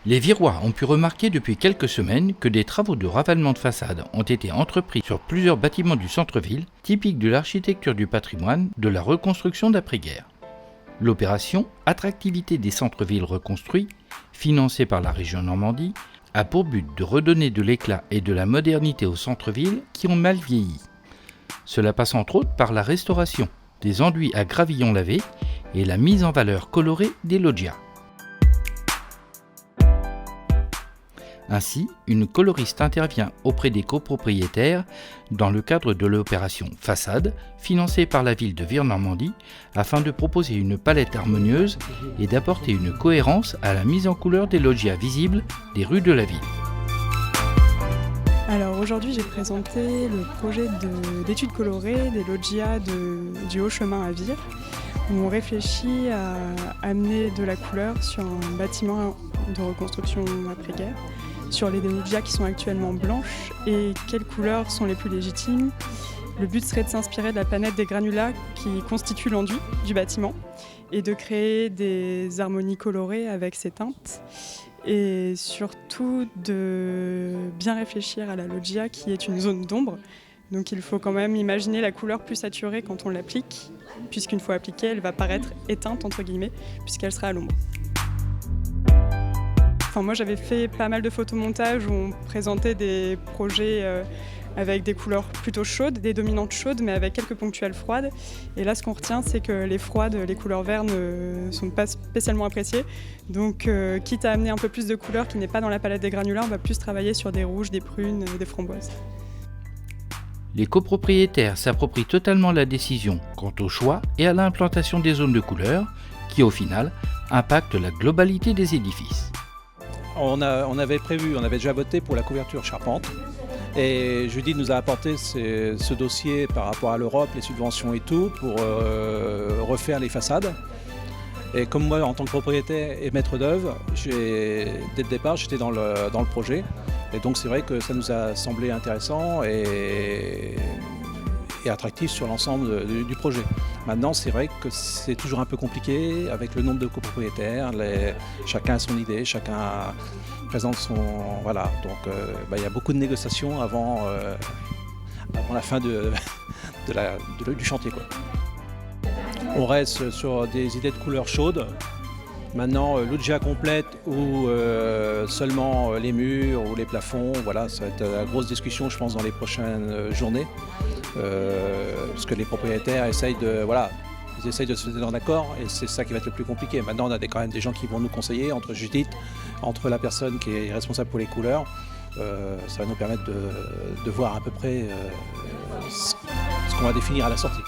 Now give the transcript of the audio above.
Les Virois ont pu remarquer depuis quelques semaines que des travaux de ravalement de façade ont été entrepris sur plusieurs bâtiments du centre-ville, typiques de l'architecture du patrimoine de la reconstruction d'après-guerre. L'opération Attractivité des centres-villes reconstruits, financée par la région Normandie, a pour but de redonner de l'éclat et de la modernité aux centres-villes qui ont mal vieilli. Cela passe entre autres par la restauration des enduits à gravillons lavés et la mise en valeur colorée des loggias. Ainsi, une coloriste intervient auprès des copropriétaires dans le cadre de l'opération Façade, financée par la ville de Vire-Normandie, afin de proposer une palette harmonieuse et d'apporter une cohérence à la mise en couleur des loggias visibles des rues de la ville. Alors aujourd'hui, j'ai présenté le projet d'études colorées des loggias du Haut Chemin à Vire, où on réfléchit à amener de la couleur sur un bâtiment de reconstruction après-guerre, sur les loggias qui sont actuellement blanches et quelles couleurs sont les plus légitimes. Le but serait de s'inspirer de la planète des granulats qui constituent l'enduit du bâtiment et de créer des harmonies colorées avec ces teintes. Et surtout de bien réfléchir à la loggia qui est une zone d'ombre. Donc il faut quand même imaginer la couleur plus saturée quand on l'applique, puisqu'une fois appliquée, elle va paraître éteinte, entre guillemets, puisqu'elle sera à l'ombre. Moi j'avais fait pas mal de photomontages où on présentait des projets avec des couleurs plutôt chaudes, des dominantes chaudes, mais avec quelques ponctuelles froides. Et là, ce qu'on retient, c'est que les froides, les couleurs vertes ne sont pas spécialement appréciées. Donc, quitte à amener un peu plus de couleurs qui n'est pas dans la palette des granulats, on va plus travailler sur des rouges, des prunes, des framboises. Les copropriétaires s'approprient totalement la décision quant au choix et à l'implantation des zones de couleurs, qui au final impactent la globalité des édifices. On avait déjà voté pour la couverture charpente. Et Judith nous a apporté ce dossier par rapport à l'Europe, les subventions et tout, pour refaire les façades. Et comme moi, en tant que propriétaire et maître d'œuvre, dès le départ, j'étais dans le projet. Et donc c'est vrai que ça nous a semblé intéressant et attractif sur l'ensemble du projet. Maintenant, c'est vrai que c'est toujours un peu compliqué avec le nombre de copropriétaires. Chacun a son idée, chacun présente son... Voilà, donc il y a beaucoup de négociations avant la fin du chantier, quoi. On reste sur des idées de couleurs chaudes. Maintenant, loggia complète ou seulement les murs ou les plafonds, voilà, ça va être la grosse discussion, je pense, dans les prochaines journées. Parce que les propriétaires essayent de se mettre en accord et c'est ça qui va être le plus compliqué. Maintenant, on a quand même des gens qui vont nous conseiller, entre Judith, entre la personne qui est responsable pour les couleurs. Ça va nous permettre de voir à peu près ce qu'on va définir à la sortie.